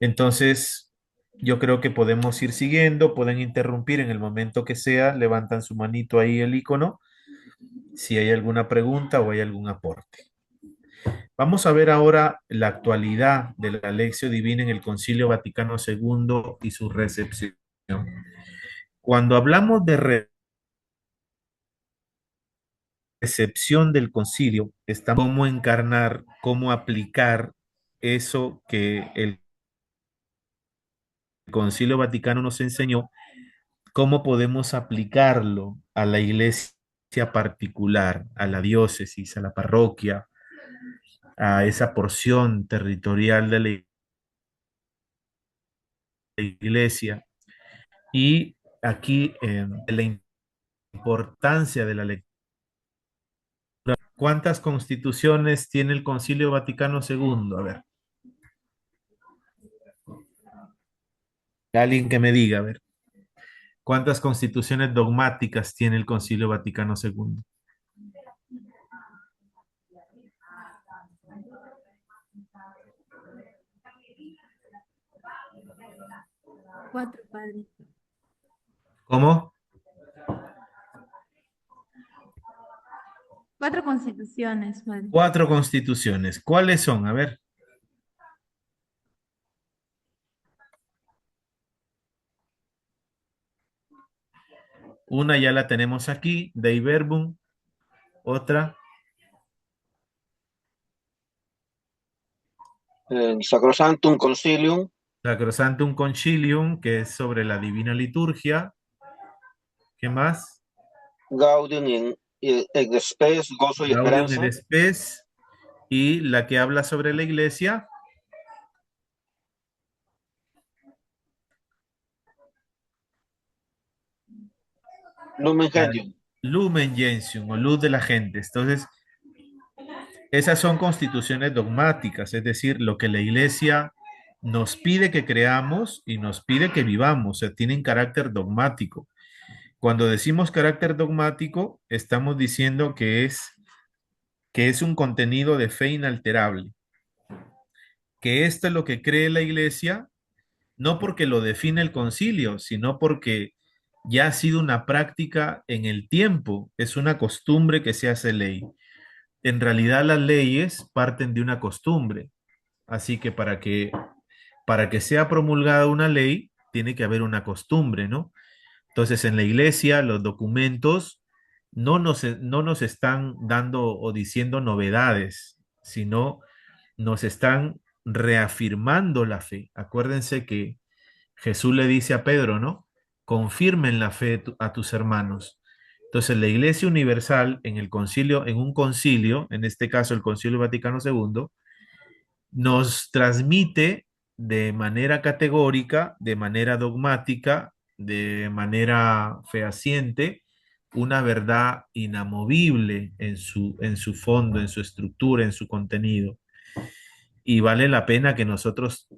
Entonces, yo creo que podemos ir siguiendo, pueden interrumpir en el momento que sea, levantan su manito ahí el icono, si hay alguna pregunta o hay algún aporte. Vamos a ver ahora la actualidad de la Lectio Divina en el Concilio Vaticano II y su recepción. Cuando hablamos de recepción del concilio, está cómo encarnar, cómo aplicar eso que el Concilio Vaticano nos enseñó, cómo podemos aplicarlo a la iglesia particular, a la diócesis, a la parroquia, a esa porción territorial de la iglesia. Y aquí la importancia de la lectura. ¿Cuántas constituciones tiene el Concilio Vaticano II? A ver, alguien que me diga, a ver, ¿cuántas constituciones dogmáticas tiene el Concilio Vaticano II? Cuatro, padre. ¿Cómo? Cuatro constituciones, padre. Cuatro constituciones. ¿Cuáles son? A ver, una ya la tenemos aquí, Dei Verbum, otra, Sacrosanctum Concilium, Sacrosanctum Concilium, que es sobre la Divina Liturgia. ¿Qué más? Gaudium et Spes, Gozo y Gaudium Esperanza, et Spes, y la que habla sobre la iglesia, Lumen la Gentium. Lumen Gentium o luz de la gente. Entonces, esas son constituciones dogmáticas, es decir, lo que la iglesia nos pide que creamos y nos pide que vivamos, o sea, tienen carácter dogmático. Cuando decimos carácter dogmático, estamos diciendo que es un contenido de fe inalterable, que esto es lo que cree la iglesia, no porque lo define el concilio, sino porque ya ha sido una práctica en el tiempo, es una costumbre que se hace ley. En realidad las leyes parten de una costumbre, así que para que sea promulgada una ley, tiene que haber una costumbre, ¿no? Entonces, en la iglesia, los documentos no nos están dando o diciendo novedades, sino nos están reafirmando la fe. Acuérdense que Jesús le dice a Pedro, ¿no? Confirmen la fe a tus hermanos. Entonces, la Iglesia Universal en el concilio, en un concilio, en este caso el Concilio Vaticano II, nos transmite de manera categórica, de manera dogmática, de manera fehaciente, una verdad inamovible en su fondo, en su estructura, en su contenido. Y vale la pena que nosotros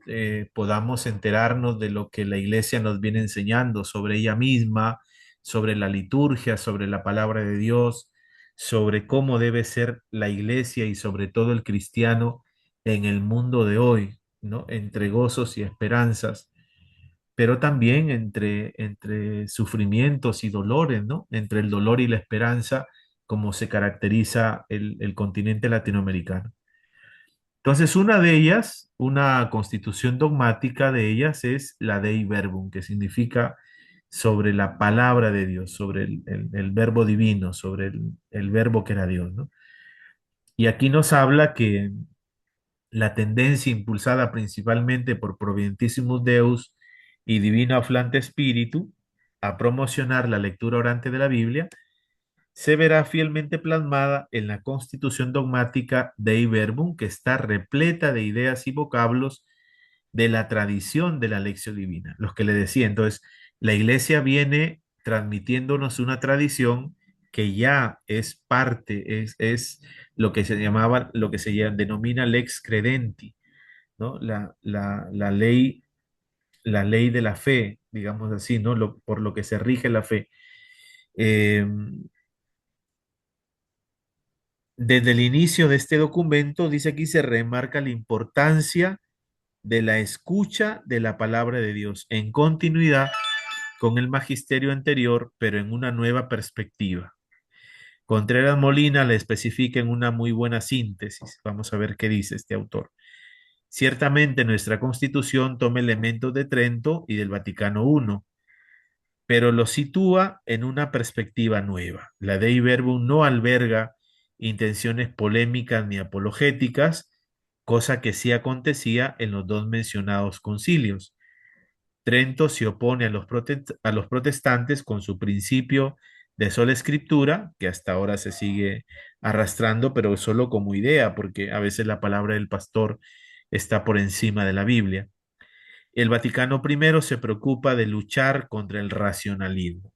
podamos enterarnos de lo que la iglesia nos viene enseñando sobre ella misma, sobre la liturgia, sobre la palabra de Dios, sobre cómo debe ser la iglesia y sobre todo el cristiano en el mundo de hoy, ¿no? Entre gozos y esperanzas, pero también entre sufrimientos y dolores, ¿no? Entre el dolor y la esperanza, como se caracteriza el continente latinoamericano. Entonces, una de ellas, una constitución dogmática de ellas es la Dei Verbum, que significa sobre la palabra de Dios, sobre el verbo divino, sobre el verbo que era Dios, ¿no? Y aquí nos habla que la tendencia impulsada principalmente por Providentissimus Deus y Divino Aflante Spiritu a promocionar la lectura orante de la Biblia se verá fielmente plasmada en la constitución dogmática Dei Verbum, que está repleta de ideas y vocablos de la tradición de la lección divina. Los que le decía, entonces, la iglesia viene transmitiéndonos una tradición que ya es parte, es lo que se llamaba, lo que denomina lex credenti, ¿no? La ley de la fe, digamos así, ¿no? Por lo que se rige la fe. Eh, Desde el inicio de este documento, dice aquí, se remarca la importancia de la escucha de la palabra de Dios en continuidad con el magisterio anterior, pero en una nueva perspectiva. Contreras Molina la especifica en una muy buena síntesis. Vamos a ver qué dice este autor. Ciertamente nuestra Constitución toma elementos de Trento y del Vaticano I, pero lo sitúa en una perspectiva nueva. La Dei Verbum no alberga intenciones polémicas ni apologéticas, cosa que sí acontecía en los dos mencionados concilios. Trento se opone a los protestantes con su principio de sola escritura, que hasta ahora se sigue arrastrando, pero solo como idea, porque a veces la palabra del pastor está por encima de la Biblia. El Vaticano I se preocupa de luchar contra el racionalismo.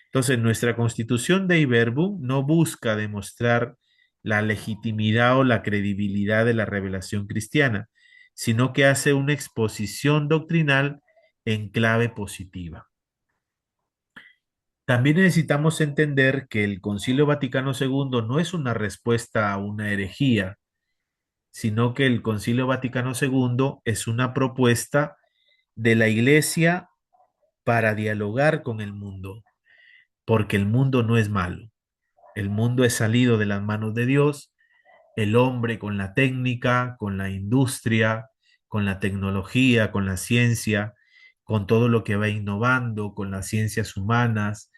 Entonces, nuestra Constitución de Verbum no busca demostrar la legitimidad o la credibilidad de la revelación cristiana, sino que hace una exposición doctrinal en clave positiva. También necesitamos entender que el Concilio Vaticano II no es una respuesta a una herejía, sino que el Concilio Vaticano II es una propuesta de la Iglesia para dialogar con el mundo, porque el mundo no es malo. El mundo es salido de las manos de Dios, el hombre con la técnica, con la industria, con la tecnología, con la ciencia, con todo lo que va innovando, con las ciencias humanas,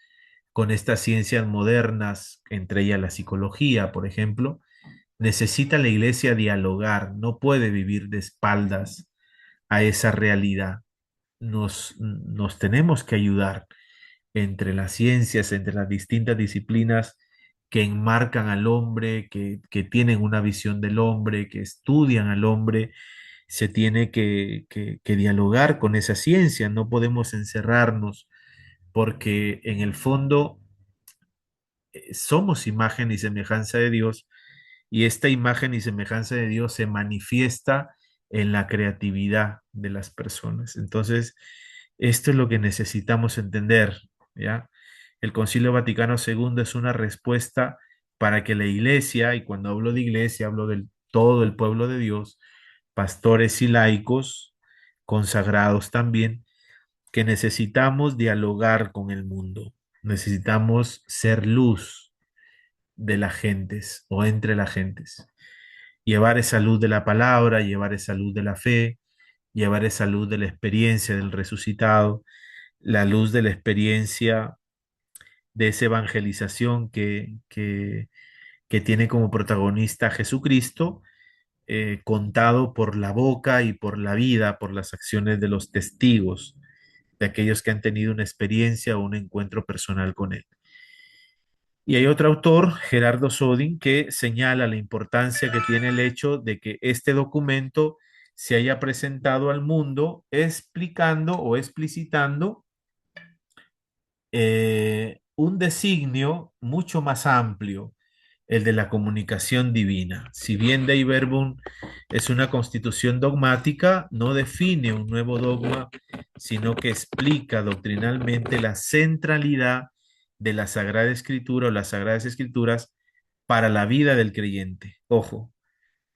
con estas ciencias modernas, entre ellas la psicología, por ejemplo, necesita la iglesia dialogar, no puede vivir de espaldas a esa realidad. Nos tenemos que ayudar entre las ciencias, entre las distintas disciplinas que enmarcan al hombre, que tienen una visión del hombre, que estudian al hombre, se tiene que dialogar con esa ciencia, no podemos encerrarnos, porque en el fondo somos imagen y semejanza de Dios, y esta imagen y semejanza de Dios se manifiesta en la creatividad de las personas. Entonces, esto es lo que necesitamos entender, ¿ya? El Concilio Vaticano II es una respuesta para que la iglesia, y cuando hablo de iglesia, hablo de todo el pueblo de Dios, pastores y laicos, consagrados también, que necesitamos dialogar con el mundo, necesitamos ser luz de las gentes o entre las gentes, llevar esa luz de la palabra, llevar esa luz de la fe, llevar esa luz de la experiencia del resucitado, la luz de la experiencia de esa evangelización que tiene como protagonista a Jesucristo, contado por la boca y por la vida, por las acciones de los testigos, de aquellos que han tenido una experiencia o un encuentro personal con él. Y hay otro autor, Gerardo Sodin, que señala la importancia que tiene el hecho de que este documento se haya presentado al mundo explicando o explicitando un designio mucho más amplio, el de la comunicación divina. Si bien Dei Verbum es una constitución dogmática, no define un nuevo dogma, sino que explica doctrinalmente la centralidad de la Sagrada Escritura o las Sagradas Escrituras para la vida del creyente. Ojo,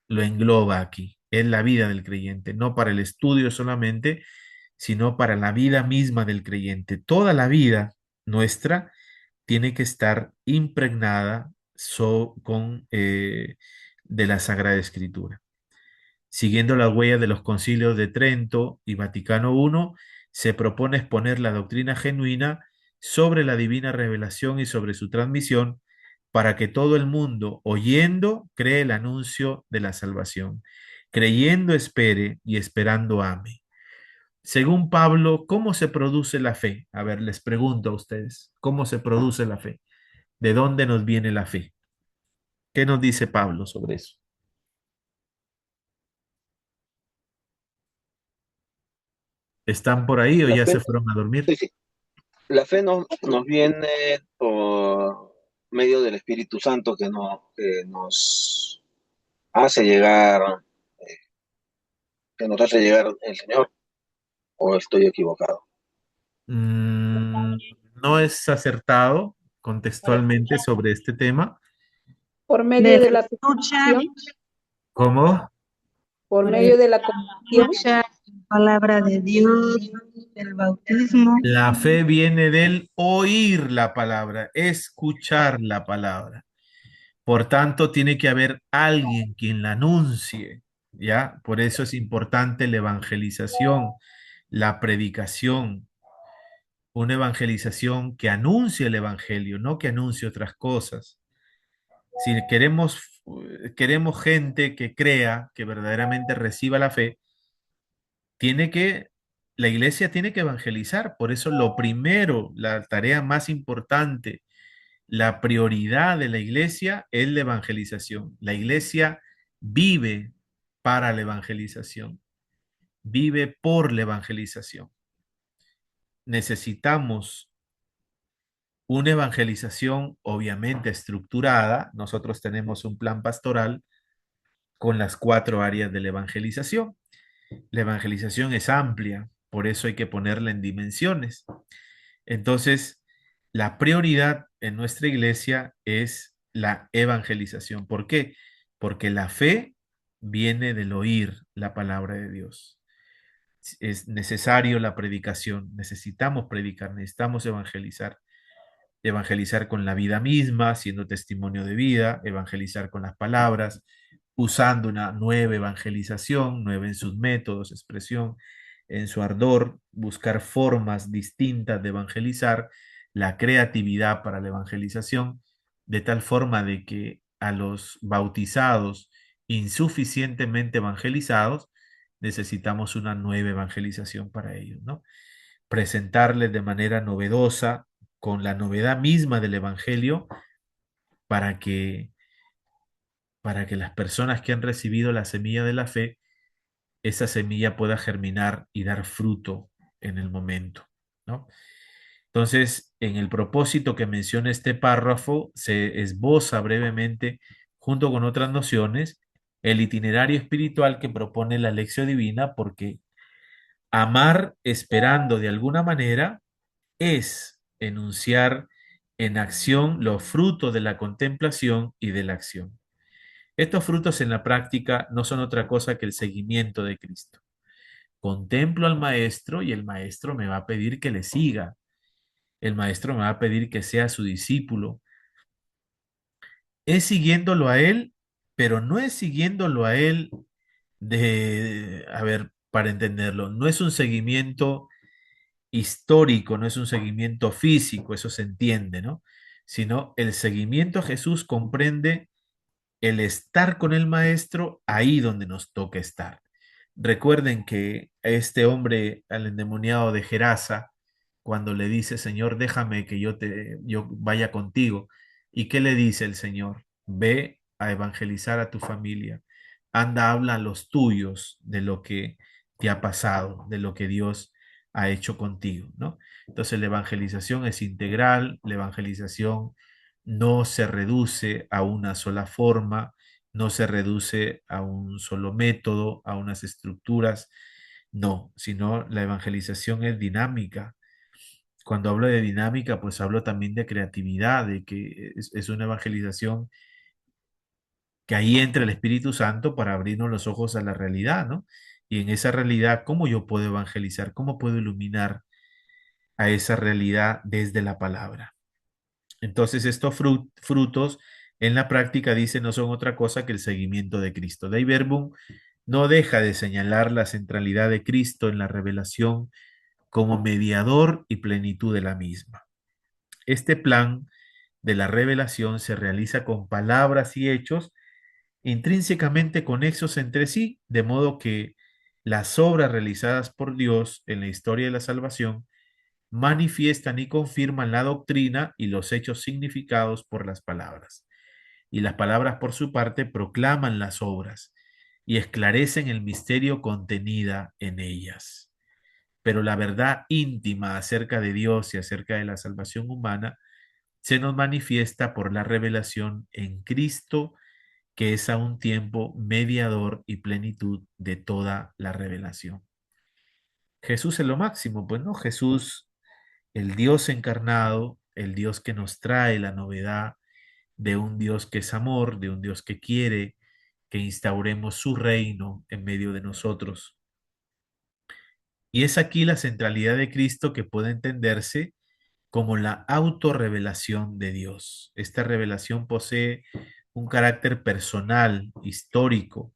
lo engloba aquí. Es la vida del creyente, no para el estudio solamente, sino para la vida misma del creyente. Toda la vida nuestra tiene que estar impregnada de la Sagrada Escritura. Siguiendo las huellas de los concilios de Trento y Vaticano I, se propone exponer la doctrina genuina sobre la divina revelación y sobre su transmisión para que todo el mundo, oyendo, cree el anuncio de la salvación, creyendo espere y esperando ame. Según Pablo, ¿cómo se produce la fe? A ver, les pregunto a ustedes, ¿cómo se produce la fe? ¿De dónde nos viene la fe? ¿Qué nos dice Pablo sobre eso? ¿Están por ahí o La ya fe, se fueron a dormir? sí, sí. La fe nos viene por medio del Espíritu Santo que nos hace llegar, que nos hace llegar el Señor, o estoy equivocado. Mm, no es acertado contextualmente sobre este tema. Por De medio de la la escucha, conversión, ¿Cómo? por por medio el de la conversión, escucha palabra de Dios, el bautismo. La fe viene del oír la palabra, escuchar la palabra. Por tanto, tiene que haber alguien quien la anuncie, ¿ya? Por eso es importante la evangelización, la predicación, una evangelización que anuncie el evangelio, no que anuncie otras cosas. Si queremos gente que crea, que verdaderamente reciba la fe, tiene que, la iglesia tiene que evangelizar. Por eso lo primero, la tarea más importante, la prioridad de la iglesia es la evangelización. La iglesia vive para la evangelización, vive por la evangelización. Necesitamos una evangelización obviamente estructurada. Nosotros tenemos un plan pastoral con las cuatro áreas de la evangelización. La evangelización es amplia, por eso hay que ponerla en dimensiones. Entonces, la prioridad en nuestra iglesia es la evangelización. ¿Por qué? Porque la fe viene del oír la palabra de Dios. Es necesario la predicación, necesitamos predicar, necesitamos evangelizar. Evangelizar con la vida misma, siendo testimonio de vida, evangelizar con las palabras, usando una nueva evangelización, nueva en sus métodos, expresión, en su ardor, buscar formas distintas de evangelizar, la creatividad para la evangelización, de tal forma de que a los bautizados insuficientemente evangelizados, necesitamos una nueva evangelización para ellos, ¿no? Presentarles de manera novedosa, con la novedad misma del Evangelio, para que, para que las personas que han recibido la semilla de la fe, esa semilla pueda germinar y dar fruto en el momento, ¿no? Entonces, en el propósito que menciona este párrafo, se esboza brevemente, junto con otras nociones, el itinerario espiritual que propone la lección divina, porque amar esperando de alguna manera es enunciar en acción los frutos de la contemplación y de la acción. Estos frutos en la práctica no son otra cosa que el seguimiento de Cristo. Contemplo al maestro y el maestro me va a pedir que le siga. El maestro me va a pedir que sea su discípulo. Es siguiéndolo a él, pero no es siguiéndolo a él a ver, para entenderlo, no es un seguimiento histórico, no es un seguimiento físico, eso se entiende, ¿no? Sino el seguimiento a Jesús comprende el estar con el maestro ahí donde nos toca estar. Recuerden que este hombre, al endemoniado de Gerasa, cuando le dice, Señor, déjame que yo vaya contigo. ¿Y qué le dice el Señor? Ve a evangelizar a tu familia. Anda, habla a los tuyos de lo que te ha pasado, de lo que Dios ha hecho contigo, ¿no? Entonces la evangelización es integral, la evangelización no se reduce a una sola forma, no se reduce a un solo método, a unas estructuras, no, sino la evangelización es dinámica. Cuando hablo de dinámica, pues hablo también de creatividad, de que es una evangelización que ahí entra el Espíritu Santo para abrirnos los ojos a la realidad, ¿no? Y en esa realidad, ¿cómo yo puedo evangelizar? ¿Cómo puedo iluminar a esa realidad desde la palabra? Entonces, estos frutos en la práctica, dice, no son otra cosa que el seguimiento de Cristo. Dei Verbum no deja de señalar la centralidad de Cristo en la revelación como mediador y plenitud de la misma. Este plan de la revelación se realiza con palabras y hechos intrínsecamente conexos entre sí, de modo que las obras realizadas por Dios en la historia de la salvación manifiestan y confirman la doctrina y los hechos significados por las palabras. Y las palabras, por su parte, proclaman las obras y esclarecen el misterio contenida en ellas. Pero la verdad íntima acerca de Dios y acerca de la salvación humana se nos manifiesta por la revelación en Cristo, que es a un tiempo mediador y plenitud de toda la revelación. Jesús es lo máximo, pues no, Jesús, el Dios encarnado, el Dios que nos trae la novedad de un Dios que es amor, de un Dios que quiere que instauremos su reino en medio de nosotros. Y es aquí la centralidad de Cristo que puede entenderse como la autorrevelación de Dios. Esta revelación posee un carácter personal, histórico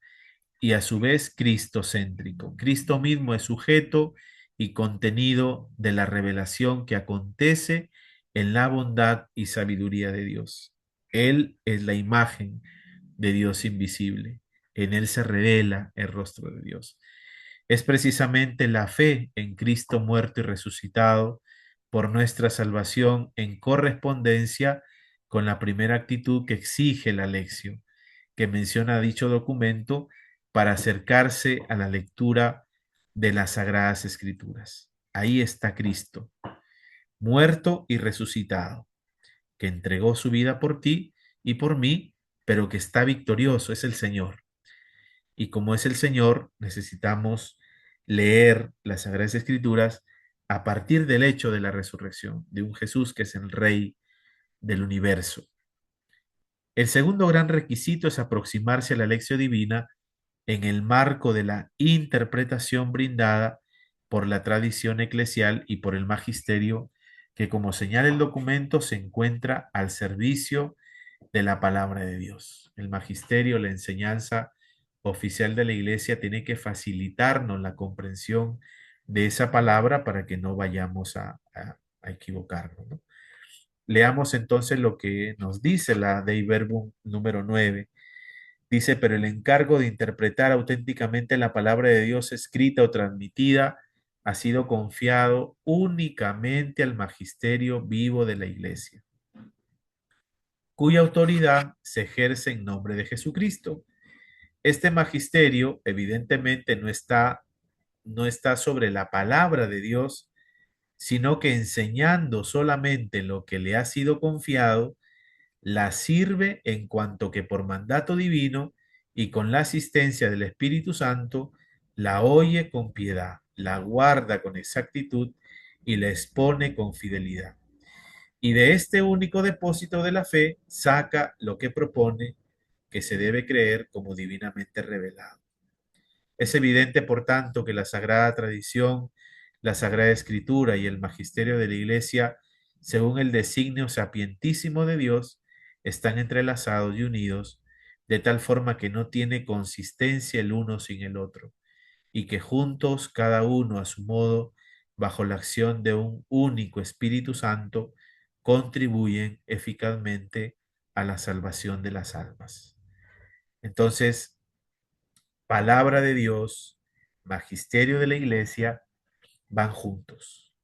y a su vez cristocéntrico. Cristo mismo es sujeto y contenido de la revelación que acontece en la bondad y sabiduría de Dios. Él es la imagen de Dios invisible. En él se revela el rostro de Dios. Es precisamente la fe en Cristo muerto y resucitado por nuestra salvación en correspondencia con la primera actitud que exige la lección, que menciona dicho documento para acercarse a la lectura de las Sagradas Escrituras. Ahí está Cristo, muerto y resucitado, que entregó su vida por ti y por mí, pero que está victorioso, es el Señor. Y como es el Señor, necesitamos leer las Sagradas Escrituras a partir del hecho de la resurrección, de un Jesús que es el Rey del universo. El segundo gran requisito es aproximarse a la lección divina en el marco de la interpretación brindada por la tradición eclesial y por el magisterio, que como señala el documento se encuentra al servicio de la palabra de Dios. El magisterio, la enseñanza oficial de la iglesia tiene que facilitarnos la comprensión de esa palabra para que no vayamos a equivocarnos, ¿no? Leamos entonces lo que nos dice la Dei Verbum número 9. Dice, pero el encargo de interpretar auténticamente la palabra de Dios escrita o transmitida ha sido confiado únicamente al magisterio vivo de la iglesia, cuya autoridad se ejerce en nombre de Jesucristo. Este magisterio evidentemente no está sobre la palabra de Dios, sino que enseñando solamente lo que le ha sido confiado, la sirve en cuanto que por mandato divino y con la asistencia del Espíritu Santo, la oye con piedad, la guarda con exactitud y la expone con fidelidad. Y de este único depósito de la fe saca lo que propone que se debe creer como divinamente revelado. Es evidente, por tanto, que la sagrada tradición, la sagrada escritura y el magisterio de la Iglesia, según el designio sapientísimo de Dios, están entrelazados y unidos de tal forma que no tiene consistencia el uno sin el otro, y que juntos, cada uno a su modo, bajo la acción de un único Espíritu Santo, contribuyen eficazmente a la salvación de las almas. Entonces, palabra de Dios, magisterio de la iglesia, van juntos.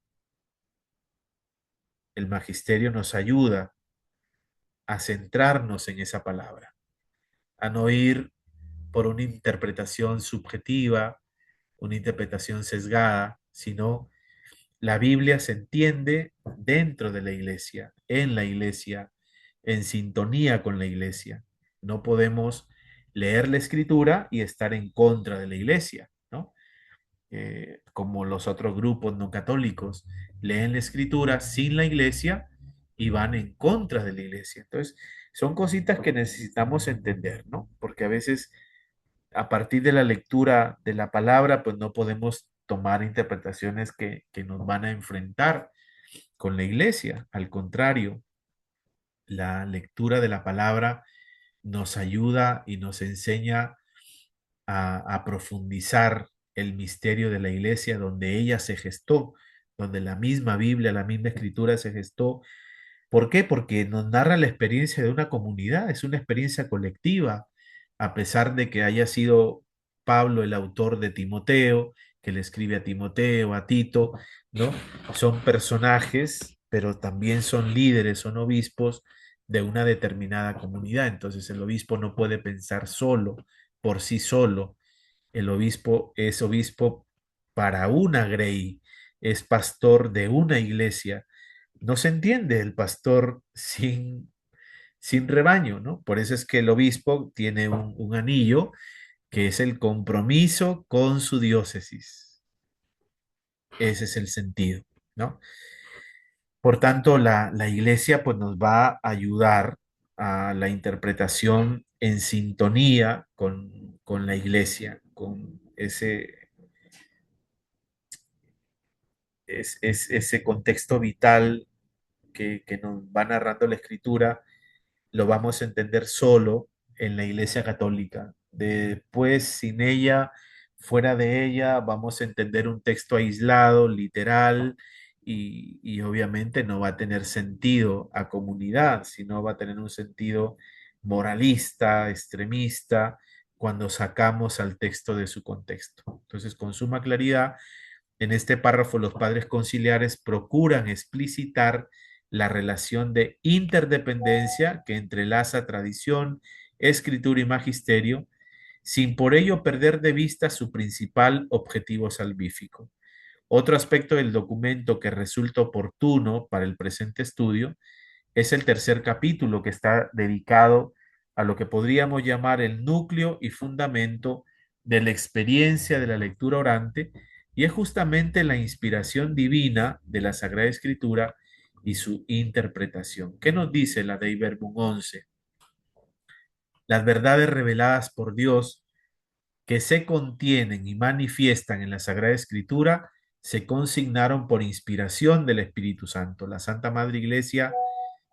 El magisterio nos ayuda a centrarnos en esa palabra, a no ir por una interpretación subjetiva, una interpretación sesgada, sino la Biblia se entiende dentro de la iglesia, en sintonía con la iglesia. No podemos leer la escritura y estar en contra de la iglesia, ¿no? Como los otros grupos no católicos, leen la escritura sin la iglesia y van en contra de la iglesia. Entonces, son cositas que necesitamos entender, ¿no? Porque a veces a partir de la lectura de la palabra, pues no podemos tomar interpretaciones que nos van a enfrentar con la iglesia. Al contrario, la lectura de la palabra nos ayuda y nos enseña a profundizar el misterio de la iglesia donde ella se gestó, donde la misma Biblia, la misma escritura se gestó. ¿Por qué? Porque nos narra la experiencia de una comunidad, es una experiencia colectiva, a pesar de que haya sido Pablo el autor de Timoteo, que le escribe a Timoteo, a Tito, ¿no? Son personajes, pero también son líderes, son obispos de una determinada comunidad. Entonces el obispo no puede pensar solo, por sí solo. El obispo es obispo para una grey, es pastor de una iglesia. No se entiende el pastor sin rebaño, ¿no? Por eso es que el obispo tiene un anillo que es el compromiso con su diócesis. Ese es el sentido, ¿no? Por tanto, la iglesia pues nos va a ayudar a la interpretación en sintonía con la iglesia, con es ese contexto vital que nos va narrando la escritura, lo vamos a entender solo en la Iglesia Católica. Después, sin ella, fuera de ella, vamos a entender un texto aislado, literal, y obviamente no va a tener sentido a comunidad, sino va a tener un sentido moralista, extremista, cuando sacamos al texto de su contexto. Entonces, con suma claridad, en este párrafo, los padres conciliares procuran explicitar la relación de interdependencia que entrelaza tradición, escritura y magisterio, sin por ello perder de vista su principal objetivo salvífico. Otro aspecto del documento que resulta oportuno para el presente estudio es el tercer capítulo, que está dedicado a lo que podríamos llamar el núcleo y fundamento de la experiencia de la lectura orante, y es justamente la inspiración divina de la Sagrada Escritura y su interpretación. ¿Qué nos dice la Dei Verbum 11? Las verdades reveladas por Dios que se contienen y manifiestan en la Sagrada Escritura se consignaron por inspiración del Espíritu Santo. La Santa Madre Iglesia,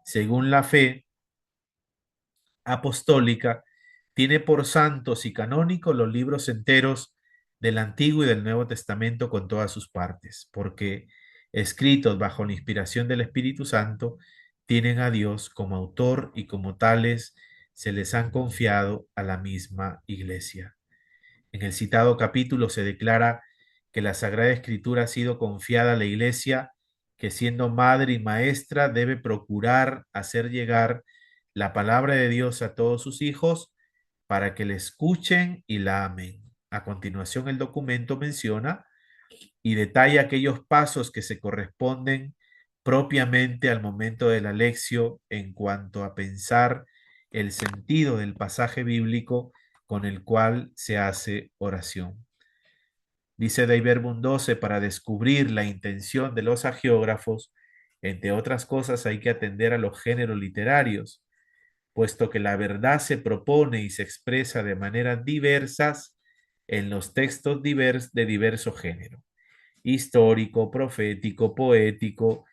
según la fe apostólica, tiene por santos y canónicos los libros enteros del Antiguo y del Nuevo Testamento con todas sus partes, porque escritos bajo la inspiración del Espíritu Santo, tienen a Dios como autor y como tales se les han confiado a la misma Iglesia. En el citado capítulo se declara que la Sagrada Escritura ha sido confiada a la Iglesia, que siendo madre y maestra debe procurar hacer llegar la palabra de Dios a todos sus hijos para que la escuchen y la amen. A continuación, el documento menciona y detalla aquellos pasos que se corresponden propiamente al momento de la lección en cuanto a pensar el sentido del pasaje bíblico con el cual se hace oración. Dice Dei Verbum 12, para descubrir la intención de los agiógrafos, entre otras cosas hay que atender a los géneros literarios, puesto que la verdad se propone y se expresa de maneras diversas en los textos de diverso género, histórico, profético, poético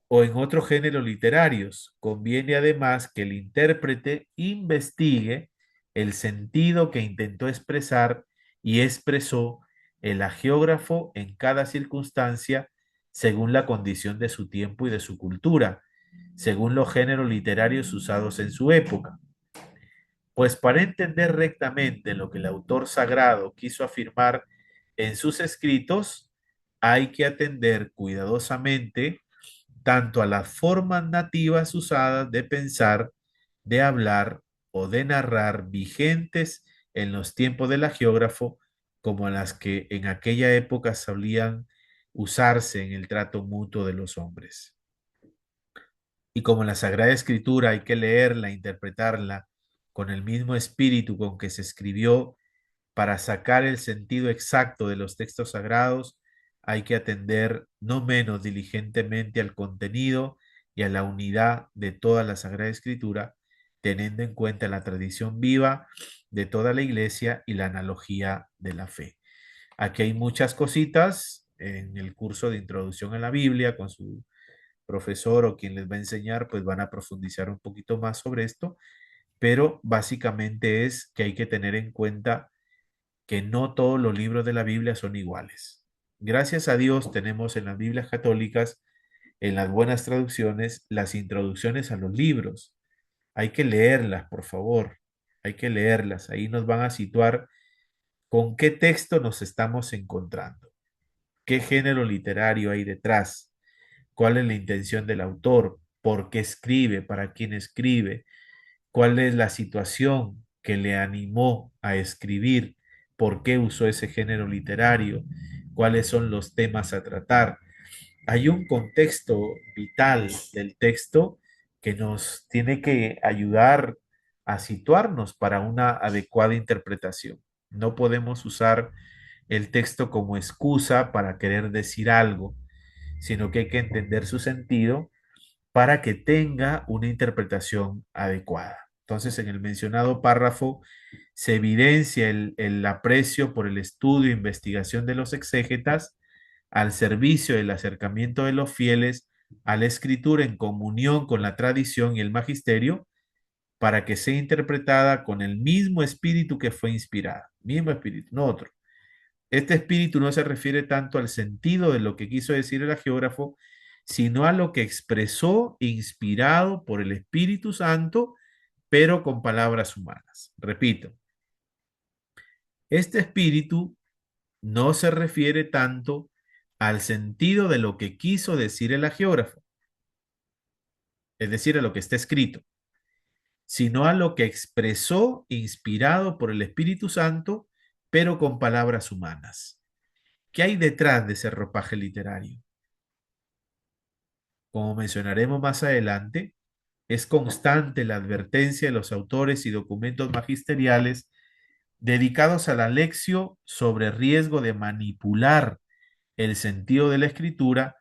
o en otros géneros literarios. Conviene además que el intérprete investigue el sentido que intentó expresar y expresó el agiógrafo en cada circunstancia según la condición de su tiempo y de su cultura, según los géneros literarios usados en su época. Pues para entender rectamente lo que el autor sagrado quiso afirmar en sus escritos, hay que atender cuidadosamente tanto a las formas nativas usadas de pensar, de hablar o de narrar vigentes en los tiempos del agiógrafo, como a las que en aquella época solían usarse en el trato mutuo de los hombres. Y como la Sagrada Escritura hay que leerla, interpretarla con el mismo espíritu con que se escribió para sacar el sentido exacto de los textos sagrados, hay que atender no menos diligentemente al contenido y a la unidad de toda la Sagrada Escritura, teniendo en cuenta la tradición viva de toda la Iglesia y la analogía de la fe. Aquí hay muchas cositas en el curso de introducción a la Biblia con su profesor o quien les va a enseñar, pues van a profundizar un poquito más sobre esto, pero básicamente es que hay que tener en cuenta que no todos los libros de la Biblia son iguales. Gracias a Dios tenemos en las Biblias católicas, en las buenas traducciones, las introducciones a los libros. Hay que leerlas, por favor. Hay que leerlas. Ahí nos van a situar con qué texto nos estamos encontrando, qué género literario hay detrás, cuál es la intención del autor, por qué escribe, para quién escribe, cuál es la situación que le animó a escribir, por qué usó ese género literario, cuáles son los temas a tratar. Hay un contexto vital del texto que nos tiene que ayudar a situarnos para una adecuada interpretación. No podemos usar el texto como excusa para querer decir algo, sino que hay que entender su sentido para que tenga una interpretación adecuada. Entonces, en el mencionado párrafo se evidencia el aprecio por el estudio e investigación de los exégetas al servicio del acercamiento de los fieles a la escritura en comunión con la tradición y el magisterio, para que sea interpretada con el mismo espíritu que fue inspirada. Mismo espíritu, no otro. Este espíritu no se refiere tanto al sentido de lo que quiso decir el geógrafo, sino a lo que expresó inspirado por el Espíritu Santo, pero con palabras humanas. Repito, este espíritu no se refiere tanto al sentido de lo que quiso decir el geógrafo, es decir, a lo que está escrito, sino a lo que expresó inspirado por el Espíritu Santo, pero con palabras humanas. ¿Qué hay detrás de ese ropaje literario? Como mencionaremos más adelante, es constante la advertencia de los autores y documentos magisteriales dedicados a la lección sobre riesgo de manipular el sentido de la escritura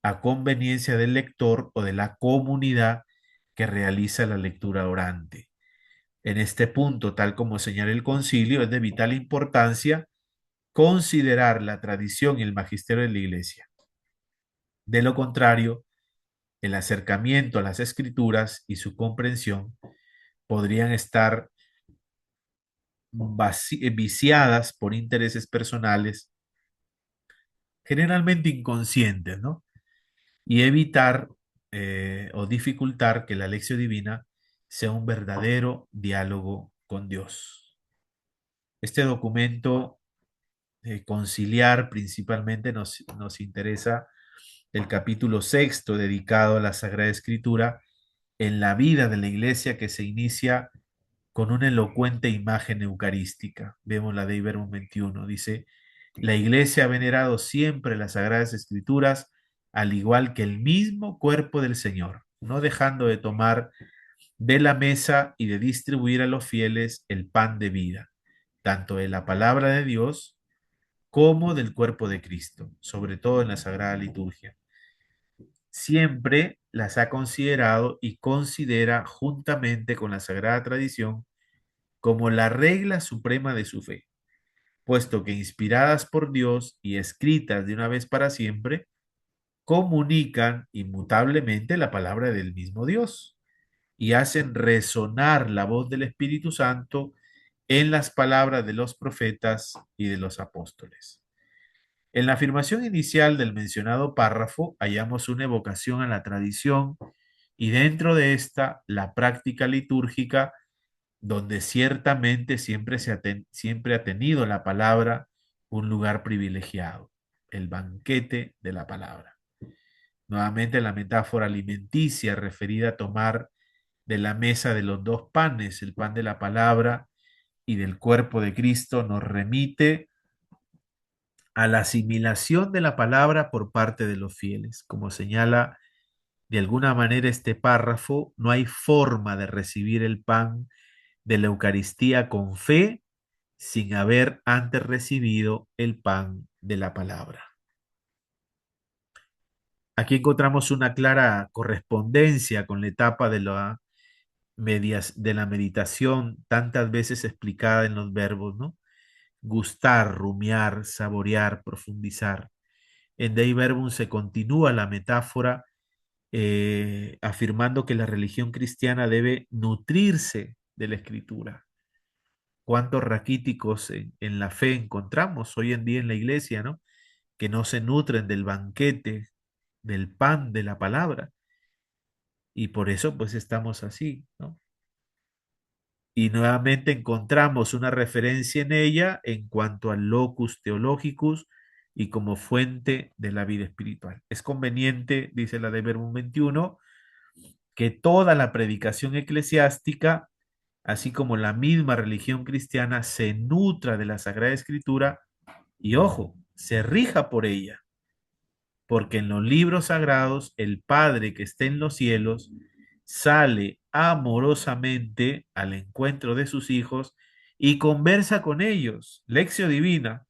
a conveniencia del lector o de la comunidad que realiza la lectura orante. En este punto, tal como señala el concilio, es de vital importancia considerar la tradición y el magisterio de la Iglesia. De lo contrario, el acercamiento a las escrituras y su comprensión podrían estar viciadas por intereses personales, generalmente inconscientes, ¿no? Y evitar o dificultar que la lección divina sea un verdadero diálogo con Dios. Este documento conciliar principalmente nos interesa el capítulo sexto dedicado a la Sagrada Escritura en la vida de la iglesia, que se inicia con una elocuente imagen eucarística. Vemos la de Iberum 21. Dice, la iglesia ha venerado siempre las Sagradas Escrituras, al igual que el mismo cuerpo del Señor, no dejando de tomar de la mesa y de distribuir a los fieles el pan de vida, tanto de la palabra de Dios como del cuerpo de Cristo, sobre todo en la Sagrada Liturgia. Siempre las ha considerado y considera juntamente con la Sagrada Tradición como la regla suprema de su fe, puesto que inspiradas por Dios y escritas de una vez para siempre, comunican inmutablemente la palabra del mismo Dios y hacen resonar la voz del Espíritu Santo en las palabras de los profetas y de los apóstoles. En la afirmación inicial del mencionado párrafo hallamos una evocación a la tradición y dentro de esta la práctica litúrgica, donde ciertamente siempre ha tenido la palabra un lugar privilegiado, el banquete de la palabra. Nuevamente la metáfora alimenticia referida a tomar de la mesa de los dos panes, el pan de la palabra y del cuerpo de Cristo, nos remite a la asimilación de la palabra por parte de los fieles. Como señala de alguna manera este párrafo, no hay forma de recibir el pan de la Eucaristía con fe sin haber antes recibido el pan de la palabra. Aquí encontramos una clara correspondencia con la etapa de la meditación tantas veces explicada en los verbos, ¿no? Gustar, rumiar, saborear, profundizar. En Dei Verbum se continúa la metáfora afirmando que la religión cristiana debe nutrirse de la escritura. ¿Cuántos raquíticos en la fe encontramos hoy en día en la iglesia, ¿no? Que no se nutren del banquete, del pan de la palabra. Y por eso pues estamos así, ¿no? Y nuevamente encontramos una referencia en ella en cuanto al locus theologicus y como fuente de la vida espiritual. Es conveniente, dice la de Verbum 21, que toda la predicación eclesiástica, así como la misma religión cristiana, se nutra de la Sagrada Escritura y, ojo, se rija por ella, porque en los libros sagrados el Padre que está en los cielos sale amorosamente al encuentro de sus hijos y conversa con ellos. Lección divina.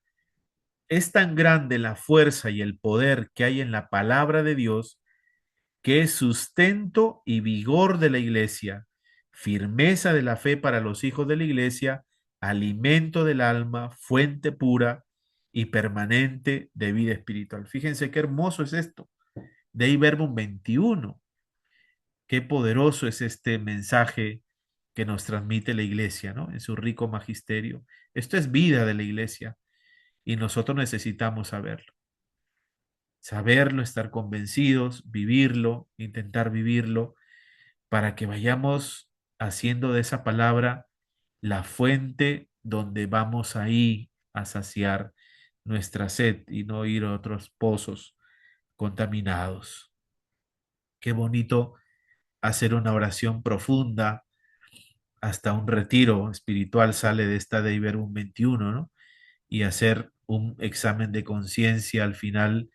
Es tan grande la fuerza y el poder que hay en la palabra de Dios, que es sustento y vigor de la iglesia, firmeza de la fe para los hijos de la iglesia, alimento del alma, fuente pura y permanente de vida espiritual. Fíjense qué hermoso es esto. Dei Verbum 21. Qué poderoso es este mensaje que nos transmite la iglesia, ¿no? En su rico magisterio. Esto es vida de la iglesia y nosotros necesitamos saberlo, estar convencidos, vivirlo, intentar vivirlo, para que vayamos haciendo de esa palabra la fuente donde vamos ahí a saciar nuestra sed y no ir a otros pozos contaminados. Qué bonito hacer una oración profunda, hasta un retiro espiritual sale de esta Dei Verbum 21, ¿no? Y hacer un examen de conciencia al final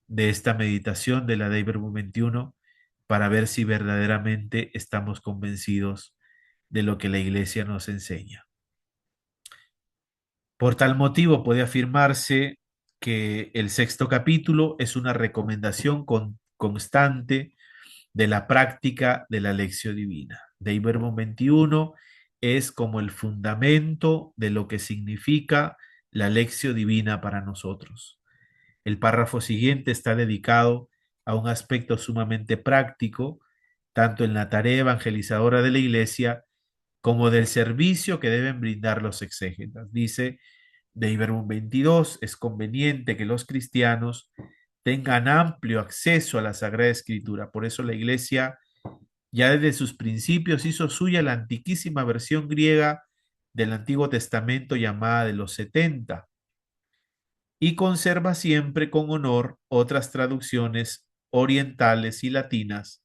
de esta meditación de la Dei Verbum 21 para ver si verdaderamente estamos convencidos de lo que la Iglesia nos enseña. Por tal motivo puede afirmarse que el sexto capítulo es una recomendación constante de la práctica de la lección divina. Dei Verbum 21 es como el fundamento de lo que significa la lección divina para nosotros. El párrafo siguiente está dedicado a un aspecto sumamente práctico, tanto en la tarea evangelizadora de la Iglesia como del servicio que deben brindar los exégetas. Dice Dei Verbum 22, es conveniente que los cristianos tengan amplio acceso a la Sagrada Escritura. Por eso la Iglesia ya desde sus principios hizo suya la antiquísima versión griega del Antiguo Testamento llamada de los 70 y conserva siempre con honor otras traducciones orientales y latinas,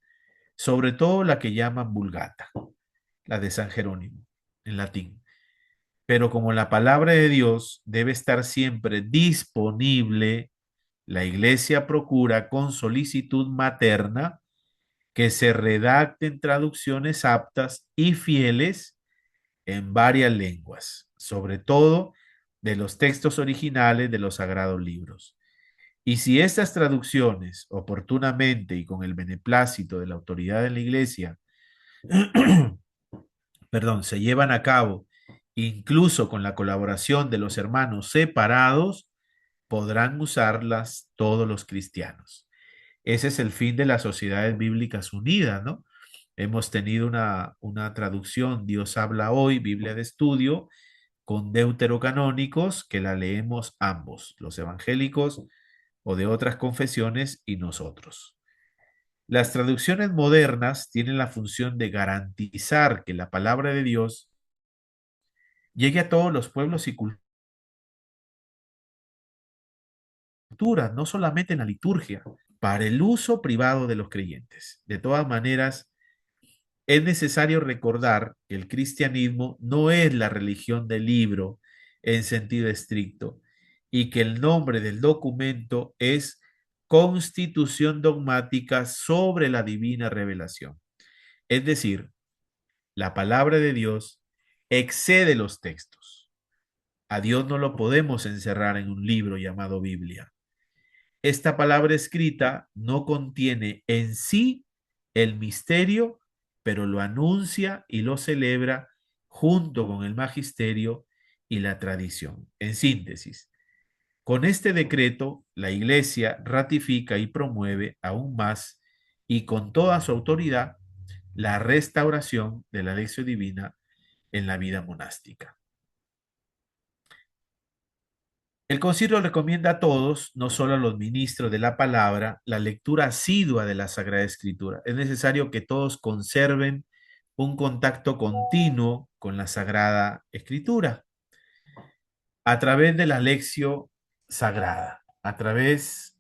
sobre todo la que llaman Vulgata, la de San Jerónimo, en latín. Pero como la palabra de Dios debe estar siempre disponible, la Iglesia procura con solicitud materna que se redacten traducciones aptas y fieles en varias lenguas, sobre todo de los textos originales de los sagrados libros. Y si estas traducciones, oportunamente y con el beneplácito de la autoridad de la Iglesia, perdón, se llevan a cabo, incluso con la colaboración de los hermanos separados, podrán usarlas todos los cristianos. Ese es el fin de las sociedades bíblicas unidas, ¿no? Hemos tenido una traducción, Dios habla hoy, Biblia de estudio, con deuterocanónicos, que la leemos ambos, los evangélicos o de otras confesiones y nosotros. Las traducciones modernas tienen la función de garantizar que la palabra de Dios llegue a todos los pueblos y culturas, no solamente en la liturgia, para el uso privado de los creyentes. De todas maneras, es necesario recordar que el cristianismo no es la religión del libro en sentido estricto y que el nombre del documento es Constitución Dogmática sobre la Divina Revelación. Es decir, la palabra de Dios excede los textos. A Dios no lo podemos encerrar en un libro llamado Biblia. Esta palabra escrita no contiene en sí el misterio, pero lo anuncia y lo celebra junto con el magisterio y la tradición. En síntesis, con este decreto, la Iglesia ratifica y promueve aún más y con toda su autoridad la restauración de la lección divina en la vida monástica. El concilio recomienda a todos, no solo a los ministros de la palabra, la lectura asidua de la Sagrada Escritura. Es necesario que todos conserven un contacto continuo con la Sagrada Escritura a través de la lección sagrada, a través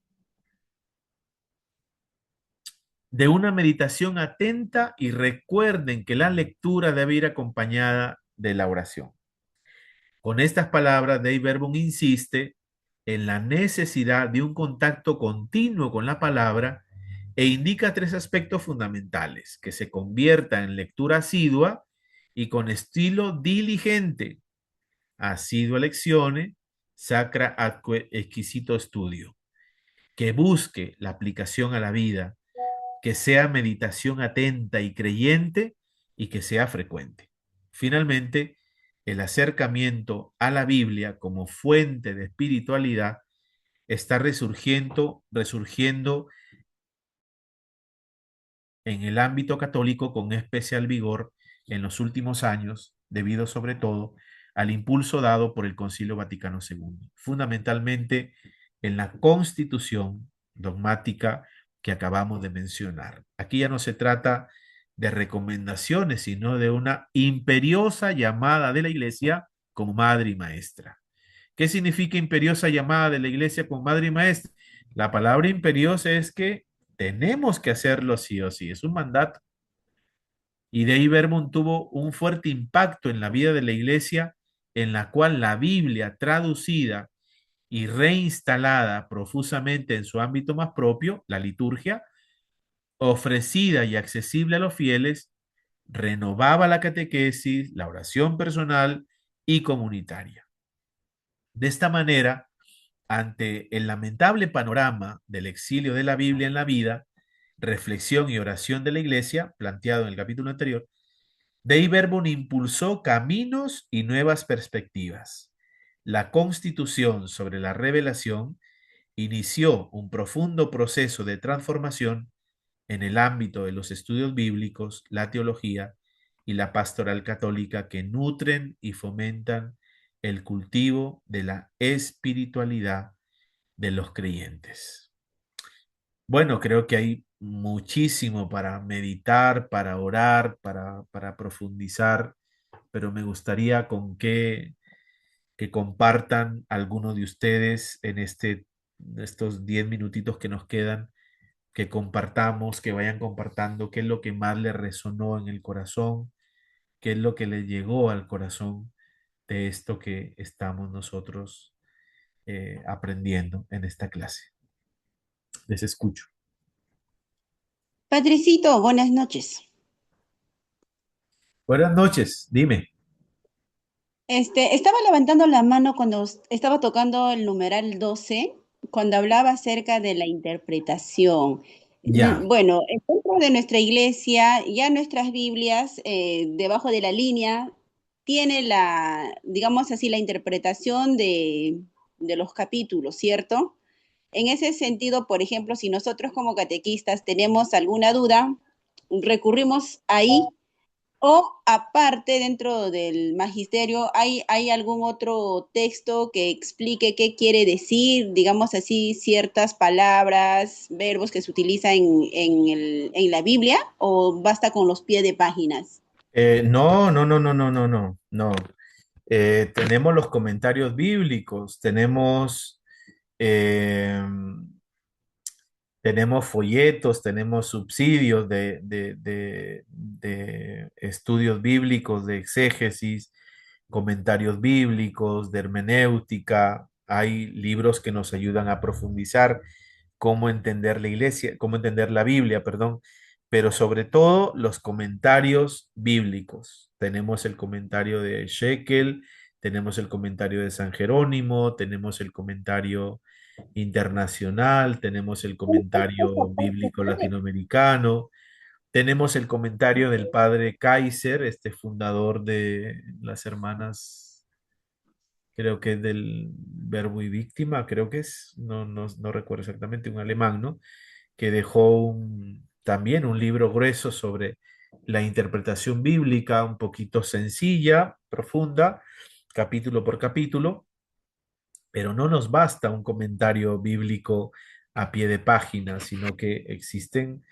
de una meditación atenta, y recuerden que la lectura debe ir acompañada de la oración. Con estas palabras, Dei Verbum insiste en la necesidad de un contacto continuo con la palabra e indica tres aspectos fundamentales: que se convierta en lectura asidua y con estilo diligente, asidua leczione, sacra atque exquisito studio, que busque la aplicación a la vida, que sea meditación atenta y creyente y que sea frecuente. Finalmente, el acercamiento a la Biblia como fuente de espiritualidad está resurgiendo en el ámbito católico con especial vigor en los últimos años, debido sobre todo al impulso dado por el Concilio Vaticano II, fundamentalmente en la constitución dogmática que acabamos de mencionar. Aquí ya no se trata de recomendaciones, sino de una imperiosa llamada de la Iglesia como madre y maestra. ¿Qué significa imperiosa llamada de la Iglesia como madre y maestra? La palabra imperiosa es que tenemos que hacerlo sí o sí, es un mandato. Y Dei Verbum tuvo un fuerte impacto en la vida de la iglesia, en la cual la Biblia traducida y reinstalada profusamente en su ámbito más propio, la liturgia, ofrecida y accesible a los fieles, renovaba la catequesis, la oración personal y comunitaria. De esta manera, ante el lamentable panorama del exilio de la Biblia en la vida, reflexión y oración de la Iglesia, planteado en el capítulo anterior, Dei Verbum impulsó caminos y nuevas perspectivas. La Constitución sobre la revelación inició un profundo proceso de transformación en el ámbito de los estudios bíblicos, la teología y la pastoral católica que nutren y fomentan el cultivo de la espiritualidad de los creyentes. Bueno, creo que hay muchísimo para meditar, para orar, para profundizar, pero me gustaría que compartan algunos de ustedes en estos 10 minutitos que nos quedan, que compartamos, que vayan compartando qué es lo que más les resonó en el corazón, qué es lo que les llegó al corazón de esto que estamos nosotros aprendiendo en esta clase. Les escucho. Patricito, buenas noches. Buenas noches, dime. Estaba levantando la mano cuando estaba tocando el numeral 12, cuando hablaba acerca de la interpretación. Ya. Bueno, dentro de nuestra iglesia, ya nuestras Biblias, debajo de la línea, tiene digamos así, la interpretación de los capítulos, ¿cierto? En ese sentido, por ejemplo, si nosotros como catequistas tenemos alguna duda, recurrimos ahí. O aparte, dentro del magisterio, ¿hay algún otro texto que explique qué quiere decir, digamos así, ciertas palabras, verbos que se utilizan en la Biblia? ¿O basta con los pies de páginas? No, no, no, no, no, no, no, no. Tenemos los comentarios bíblicos, eh, tenemos folletos, tenemos subsidios de estudios bíblicos, de exégesis, comentarios bíblicos, de hermenéutica. Hay libros que nos ayudan a profundizar cómo entender la iglesia, cómo entender la Biblia, perdón, pero sobre todo los comentarios bíblicos. Tenemos el comentario de Shekel, tenemos el comentario de San Jerónimo, tenemos el comentario internacional, tenemos el comentario bíblico latinoamericano, tenemos el comentario del padre Kaiser, este fundador de las hermanas, creo que es del Verbo y Víctima, creo que es, no recuerdo exactamente, un alemán, ¿no? Que dejó también un libro grueso sobre la interpretación bíblica, un poquito sencilla, profunda, capítulo por capítulo, pero no nos basta un comentario bíblico a pie de página, sino que existen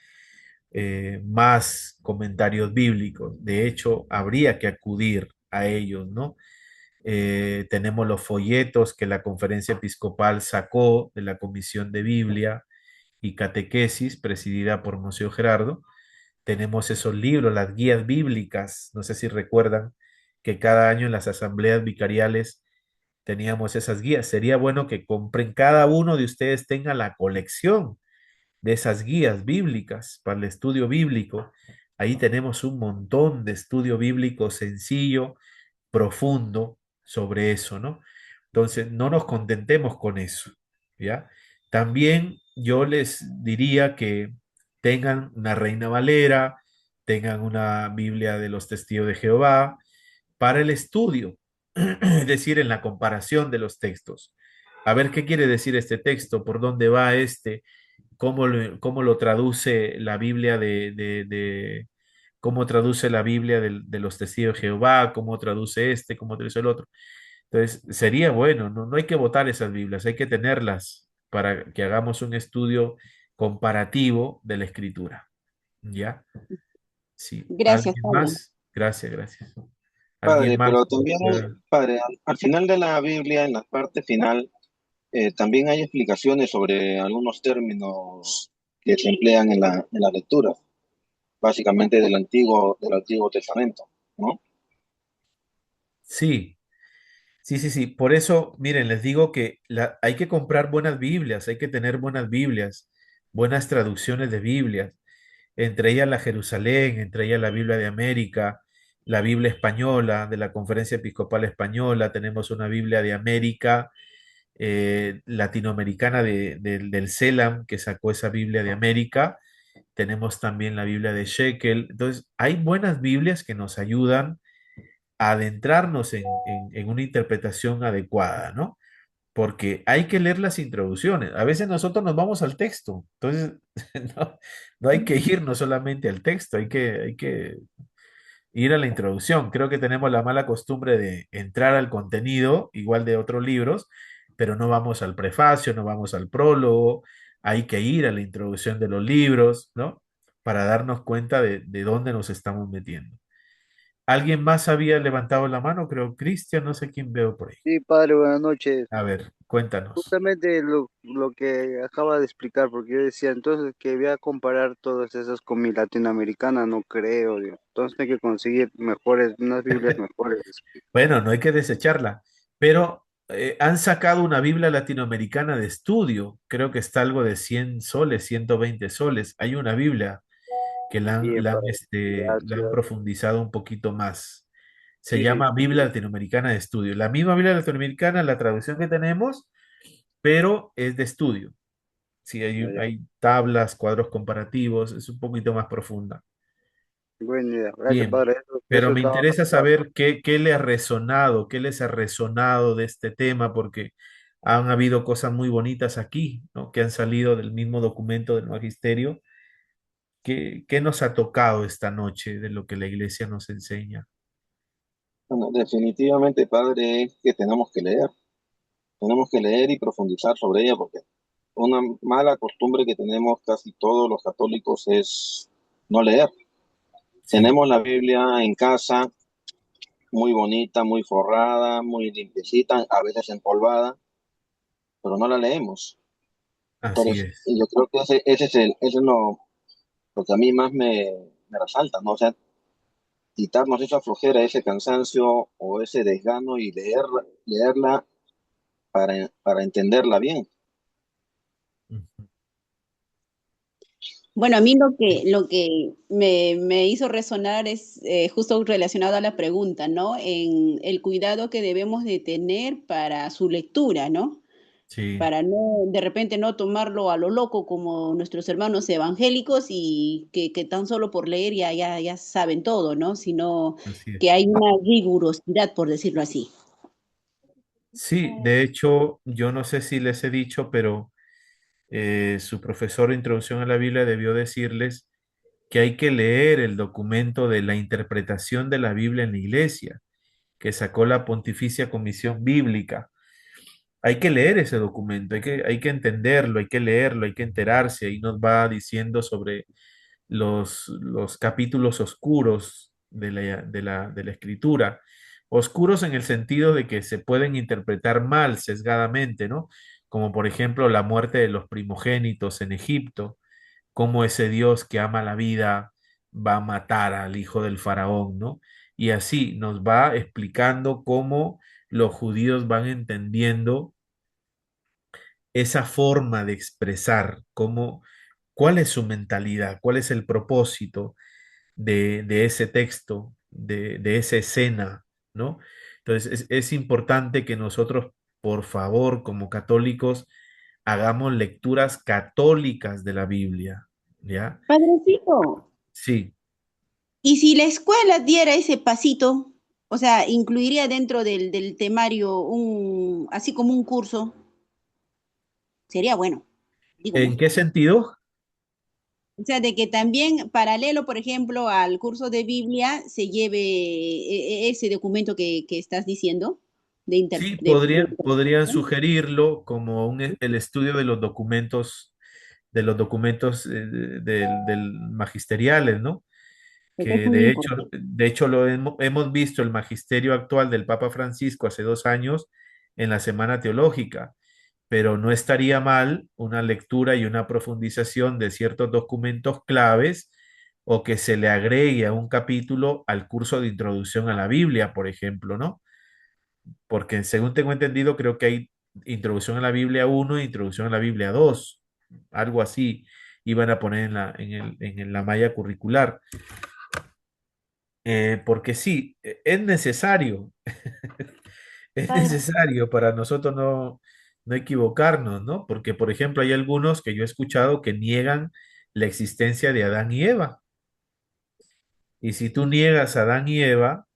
más comentarios bíblicos. De hecho, habría que acudir a ellos, ¿no? Tenemos los folletos que la conferencia episcopal sacó de la Comisión de Biblia y Catequesis, presidida por Monseñor Gerardo. Tenemos esos libros, las guías bíblicas, no sé si recuerdan que cada año en las asambleas vicariales teníamos esas guías. Sería bueno que compren, cada uno de ustedes tenga la colección de esas guías bíblicas para el estudio bíblico. Ahí tenemos un montón de estudio bíblico sencillo, profundo sobre eso, ¿no? Entonces, no nos contentemos con eso, ¿ya? También yo les diría que tengan una Reina Valera, tengan una Biblia de los Testigos de Jehová para el estudio, es decir, en la comparación de los textos. A ver qué quiere decir este texto, por dónde va este, cómo lo traduce la Biblia cómo traduce la Biblia de los testigos de Jehová, cómo traduce este, cómo traduce el otro. Entonces, sería bueno, no hay que votar esas Biblias, hay que tenerlas para que hagamos un estudio comparativo de la escritura. ¿Ya? Sí. Gracias, ¿Alguien padre. más? Gracias, gracias. ¿Alguien Padre, más? pero también, padre, al final de la Biblia, en la parte final, también hay explicaciones sobre algunos términos que se emplean en la lectura, básicamente del Antiguo Testamento, ¿no? Sí, sí. Por eso, miren, les digo que hay que comprar buenas Biblias, hay que tener buenas Biblias, buenas traducciones de Biblias, entre ellas la Jerusalén, entre ellas la Biblia de América, la Biblia española de la Conferencia Episcopal Española, tenemos una Biblia de América, latinoamericana del CELAM, que sacó esa Biblia de América, tenemos también la Biblia de Shekel. Entonces, hay buenas Biblias que nos ayudan a adentrarnos en una interpretación adecuada, ¿no? Porque hay que leer las introducciones. A veces nosotros nos vamos al texto, entonces no, no hay que irnos solamente al texto, hay que ir a la introducción. Creo que tenemos la mala costumbre de entrar al contenido, igual de otros libros, pero no vamos al prefacio, no vamos al prólogo, hay que ir a la introducción de los libros, ¿no? Para darnos cuenta de dónde nos estamos metiendo. ¿Alguien más había levantado la mano? Creo Cristian, no sé quién veo por ahí. Sí, padre, buenas noches. A ver, cuéntanos. Justamente lo que acaba de explicar, porque yo decía entonces que voy a comparar todas esas con mi latinoamericana, no creo, digo. Entonces hay que conseguir mejores, unas Biblias mejores. Bueno, no hay que desecharla, pero han sacado una Biblia latinoamericana de estudio. Creo que está algo de 100 soles, 120 soles. Hay una Biblia que Bien, padre, la han gracias. profundizado un poquito más. Se Sí, sí, llama Biblia Latinoamericana de Estudio. La misma Biblia Latinoamericana, la traducción que tenemos, pero es de estudio. Sí, ya, ya. hay tablas, cuadros comparativos, es un poquito más profunda. Buena idea. Gracias, Bien, padre. pero Eso me estaba interesa faltando. saber qué le ha resonado, qué les ha resonado de este tema, porque han habido cosas muy bonitas aquí, ¿no? Que han salido del mismo documento del Magisterio. ¿Qué nos ha tocado esta noche de lo que la iglesia nos enseña? Bueno, definitivamente, padre, es que tenemos que leer y profundizar sobre ella, porque una mala costumbre que tenemos casi todos los católicos es no leer. Sí, Tenemos la Biblia en casa, muy bonita, muy forrada, muy limpiecita, a veces empolvada, pero no la leemos. así Entonces, es. y yo creo que ese es lo que a mí más me resalta, ¿no? O sea, quitarnos esa flojera, ese cansancio o ese desgano y leerla para entenderla bien. Ujú. Bueno, a mí lo que me hizo resonar es justo relacionado a la pregunta, ¿no? En el cuidado que debemos de tener para su lectura, ¿no? Sí, Para no, de repente no tomarlo a lo loco como nuestros hermanos evangélicos y que tan solo por leer ya saben todo, ¿no? Sino así que es. hay una rigurosidad, por decirlo así. Sí, de hecho, yo no sé si les he dicho, pero su profesor de introducción a la Biblia debió decirles que hay que leer el documento de la interpretación de la Biblia en la iglesia, que sacó la Pontificia Comisión Bíblica. Hay que leer ese documento, hay que entenderlo, hay que leerlo, hay que enterarse. Ahí nos va diciendo sobre los capítulos oscuros de la escritura. Oscuros en el sentido de que se pueden interpretar mal, sesgadamente, ¿no? Como por ejemplo la muerte de los primogénitos en Egipto, cómo ese Dios que ama la vida va a matar al hijo del faraón, ¿no? Y así nos va explicando cómo los judíos van entendiendo esa forma de expresar, cuál es su mentalidad, cuál es el propósito de ese texto, de esa escena, ¿no? Entonces es importante que nosotros, por favor, como católicos, hagamos lecturas católicas de la Biblia, ¿ya? Padrecito, Sí, ¿y si la escuela diera ese pasito? O sea, incluiría dentro del temario así como un curso, sería bueno, digo, ¿En ¿no? qué sentido? O sea, de que también paralelo, por ejemplo, al curso de Biblia se lleve ese documento que estás diciendo de, inter- Sí, de podrían interpretación. sugerirlo como el estudio de los documentos del magisteriales, ¿no? Porque es Que muy importante. de hecho hemos visto el magisterio actual del Papa Francisco hace 2 años en la Semana Teológica, pero no estaría mal una lectura y una profundización de ciertos documentos claves o que se le agregue a un capítulo al curso de introducción a la Biblia, por ejemplo, ¿no? Porque según tengo entendido, creo que hay introducción a la Biblia 1 e introducción a la Biblia 2, algo así iban a poner en la malla curricular. Porque sí, es necesario, es Padre, necesario para nosotros no equivocarnos, ¿no? Porque, por ejemplo, hay algunos que yo he escuchado que niegan la existencia de Adán y Eva. Y si tú niegas a Adán y Eva,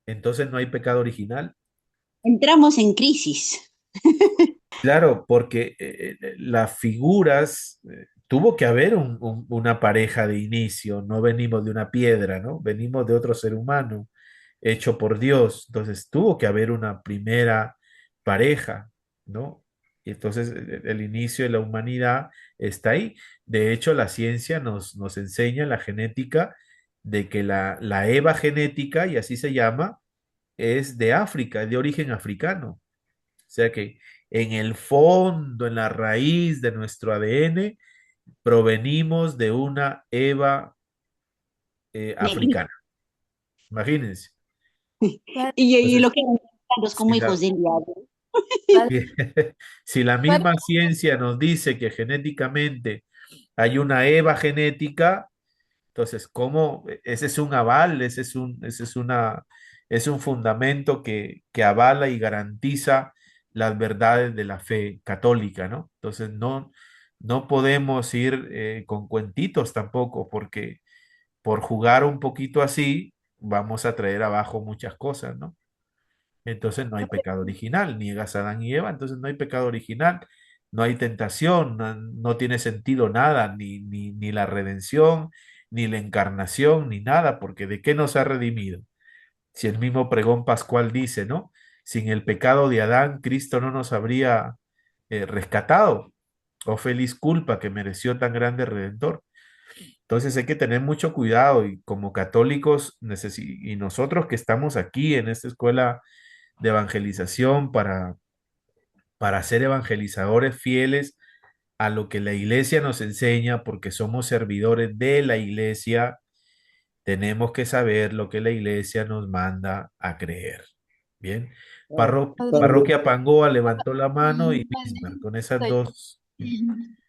entonces no hay pecado original. Entramos en crisis. Claro, porque las figuras, tuvo que haber una pareja de inicio, no venimos de una piedra, ¿no? Venimos de otro ser humano hecho por Dios, entonces tuvo que haber una primera pareja, ¿no? Y entonces el inicio de la humanidad está ahí. De hecho, la ciencia nos enseña la genética de que la Eva genética, y así se llama, es de África, es de origen africano. O sea que en el fondo, en la raíz de nuestro ADN, provenimos de una Eva Negrita. africana. Imagínense. padre, Y lo Entonces, que eran como si hijos la, del diablo. padre, si la padre, misma ciencia nos dice que genéticamente hay una Eva genética, entonces, ¿cómo? Ese es un aval, es un fundamento que avala y garantiza las verdades de la fe católica, ¿no? Entonces, no podemos ir con cuentitos tampoco, porque por jugar un poquito así, vamos a traer abajo muchas cosas, ¿no? Entonces no hay pecado original, niegas a Adán y Eva, entonces no hay pecado original, no hay tentación, no tiene sentido nada, ni la redención, ni la encarnación, ni nada, porque ¿de qué nos ha redimido? Si el mismo pregón pascual dice, ¿no? Sin el pecado de Adán, Cristo no nos habría rescatado. Oh feliz culpa que mereció tan grande redentor. Entonces hay que tener mucho cuidado y como católicos y nosotros que estamos aquí en esta escuela de evangelización para ser evangelizadores fieles a lo que la iglesia nos enseña, porque somos servidores de la iglesia, tenemos que saber lo que la iglesia nos manda a creer. Bien, padre, Parroquia Pangoa levantó la mano y padre, Bismarck, con esas soy, dos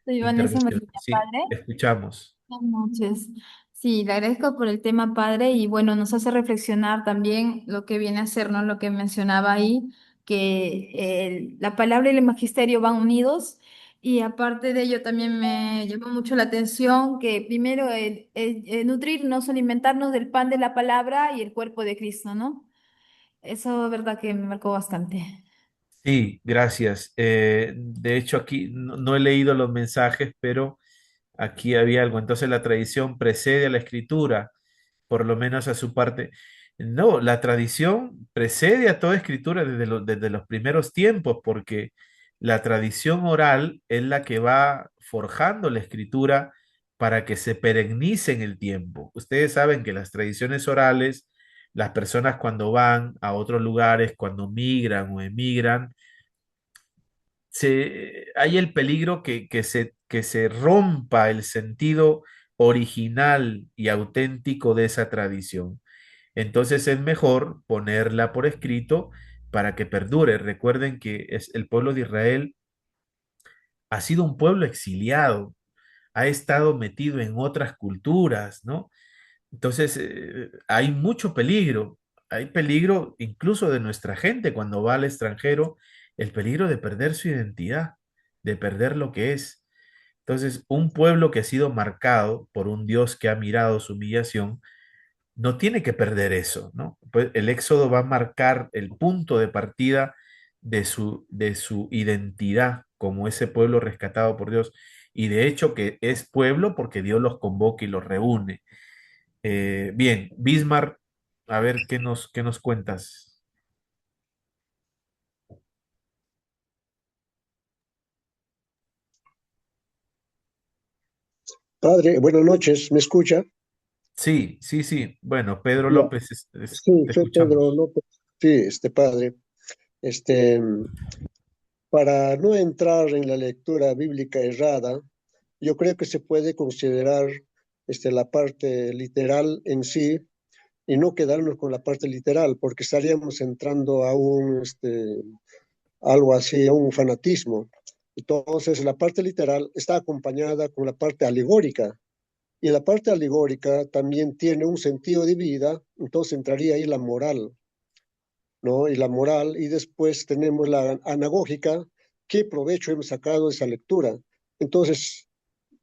soy Vanessa intervenciones. Medina, Sí, padre. escuchamos. Buenas noches. Sí, le agradezco por el tema, padre, y bueno, nos hace reflexionar también lo que viene a ser, ¿no? Lo que mencionaba ahí, que la palabra y el magisterio van unidos, y aparte de ello también me llamó mucho la atención que primero nutrirnos, alimentarnos del pan de la palabra y el cuerpo de Cristo, ¿no? Eso, verdad que me marcó bastante. Sí, gracias. De hecho, aquí no he leído los mensajes, pero aquí había algo. Entonces la tradición precede a la escritura, por lo menos a su parte. No, la tradición precede a toda escritura desde los primeros tiempos, porque la tradición oral es la que va forjando la escritura para que se perenice en el tiempo. Ustedes saben que las tradiciones orales, las personas cuando van a otros lugares, cuando migran o emigran, hay el peligro que se rompa el sentido original y auténtico de esa tradición. Entonces es mejor ponerla por escrito para que perdure. Recuerden que el pueblo de Israel ha sido un pueblo exiliado, ha estado metido en otras culturas, ¿no? Entonces hay mucho peligro, hay peligro incluso de nuestra gente cuando va al extranjero, el peligro de perder su identidad, de perder lo que es. Entonces, un pueblo que ha sido marcado por un Dios que ha mirado su humillación, no tiene que perder eso, ¿no? Pues el Éxodo va a marcar el punto de partida de su identidad como ese pueblo rescatado por Dios. Y de hecho que es pueblo porque Dios los convoca y los reúne. Bien, Bismarck, a ver qué nos cuentas. Padre, buenas noches, ¿me escucha? Sí, sí, sí. Bueno, Pedro Ya, López, sí, te soy Pedro escuchamos. López. Sí, padre. Este, para no entrar en la lectura bíblica errada, yo creo que se puede considerar la parte literal en sí y no quedarnos con la parte literal, porque estaríamos entrando a algo así, a un fanatismo. Entonces, la parte literal está acompañada con la parte alegórica. Y la parte alegórica también tiene un sentido de vida, entonces entraría ahí la moral, ¿no? Y la moral, y después tenemos la anagógica, ¿qué provecho hemos sacado de esa lectura? Entonces,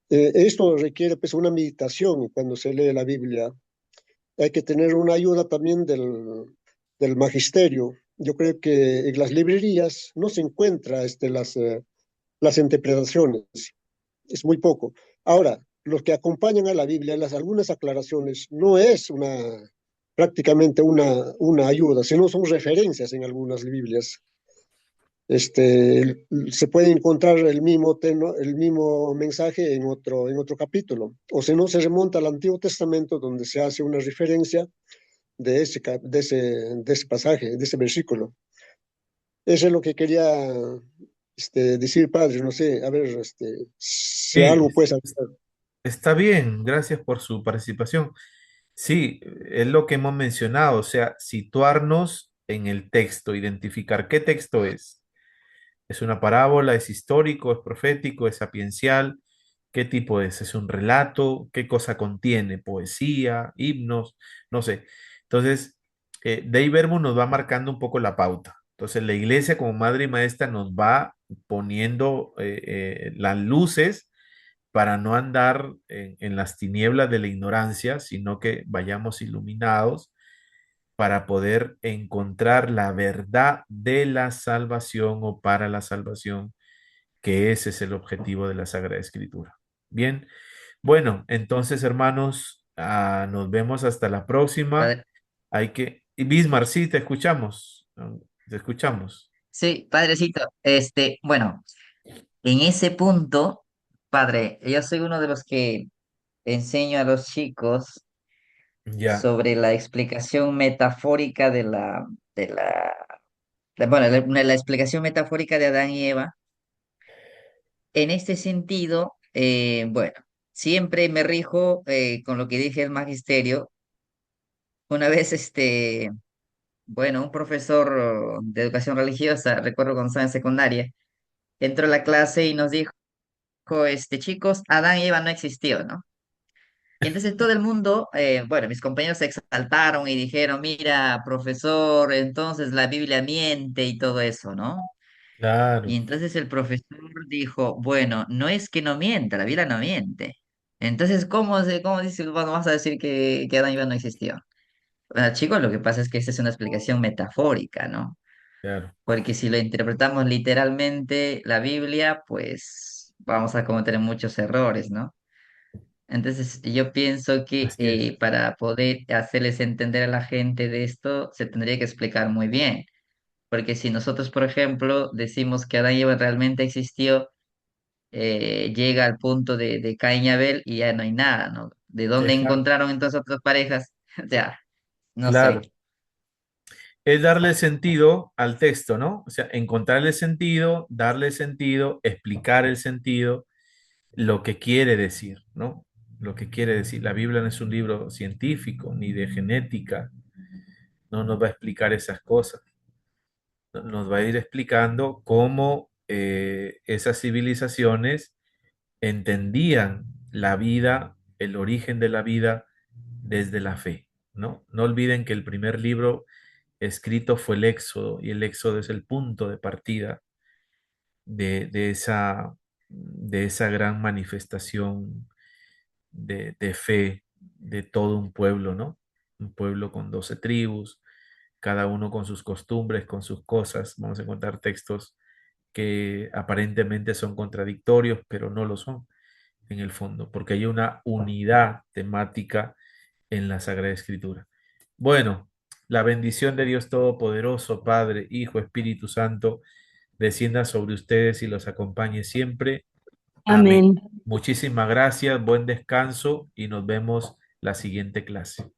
esto requiere pues una meditación cuando se lee la Biblia. Hay que tener una ayuda también del magisterio. Yo creo que en las librerías no se encuentra las interpretaciones, es muy poco. Ahora, los que acompañan a la Biblia, las algunas aclaraciones, no es prácticamente una ayuda, sino son referencias en algunas Biblias. Se puede encontrar el mismo mensaje en otro capítulo, o si no, se remonta al Antiguo Testamento donde se hace una referencia de ese pasaje, de ese versículo. Eso es lo que quería decir, padre. No sé, a ver, si Sí, algo puedes hacer. está bien, gracias por su participación. Sí, es lo que hemos mencionado, o sea, situarnos en el texto, identificar qué texto es. ¿Es una parábola? ¿Es histórico? ¿Es profético? ¿Es sapiencial? ¿Qué tipo es? ¿Es un relato? ¿Qué cosa contiene? ¿Poesía? ¿Himnos? No sé. Entonces, Dei Verbum nos va marcando un poco la pauta. Entonces, la iglesia como madre y maestra nos va poniendo las luces para no andar en las tinieblas de la ignorancia, sino que vayamos iluminados para poder encontrar la verdad de la salvación o para la salvación, que ese es el objetivo de la Sagrada Escritura. Bien, bueno, entonces hermanos, nos vemos hasta la próxima. Padre, Hay que... Y Bismar, sí, te escuchamos. Te escuchamos. sí, padrecito, bueno, en ese punto, padre, yo soy uno de los que enseño a los chicos Ya, sobre la explicación metafórica bueno, la explicación metafórica de Adán y Eva. En este sentido, bueno, siempre me rijo con lo que dije el magisterio. Una vez, bueno, un profesor de educación religiosa, recuerdo cuando estaba en secundaria, entró a la clase y nos dijo, chicos, Adán y Eva no existió, ¿no? Y entonces todo el mundo, bueno, mis compañeros se exaltaron y dijeron, mira, profesor, entonces la Biblia miente y todo eso, ¿no? Y claro, entonces el profesor dijo, bueno, no es que no mienta, la Biblia no miente. Entonces, cómo dice, bueno, vas a decir que Adán y Eva no existió? Bueno, chicos, lo que pasa es que esta es una explicación metafórica, ¿no? claro. Porque si lo interpretamos literalmente la Biblia, pues vamos a cometer muchos errores, ¿no? Entonces, yo pienso que Así es. para poder hacerles entender a la gente de esto, se tendría que explicar muy bien. Porque si nosotros, por ejemplo, decimos que Adán y Eva realmente existió, llega al punto de Caín y Abel y ya no hay nada, ¿no? ¿De dónde Exacto, encontraron entonces otras parejas? O sea, no claro. sé. Es darle sentido al texto, ¿no? O sea, encontrarle sentido, darle sentido, explicar el sentido, lo que quiere decir, ¿no? Lo que quiere decir. La Biblia no es un libro científico ni de genética, no nos va a explicar esas cosas. Nos va a ir explicando cómo esas civilizaciones entendían la vida, el origen de la vida desde la fe, ¿no? No olviden que el primer libro escrito fue el Éxodo y el Éxodo es el punto de partida de esa gran manifestación de fe de todo un pueblo, ¿no? un pueblo con 12 tribus, cada uno con sus costumbres, con sus cosas. Vamos a encontrar textos que aparentemente son contradictorios, pero no lo son en el fondo, porque hay una unidad temática en la Sagrada Escritura. Bueno, la bendición de Dios Todopoderoso, Padre, Hijo, Espíritu Santo, descienda sobre ustedes y los acompañe siempre. Amén. Amén. Muchísimas gracias, buen descanso y nos vemos la siguiente clase.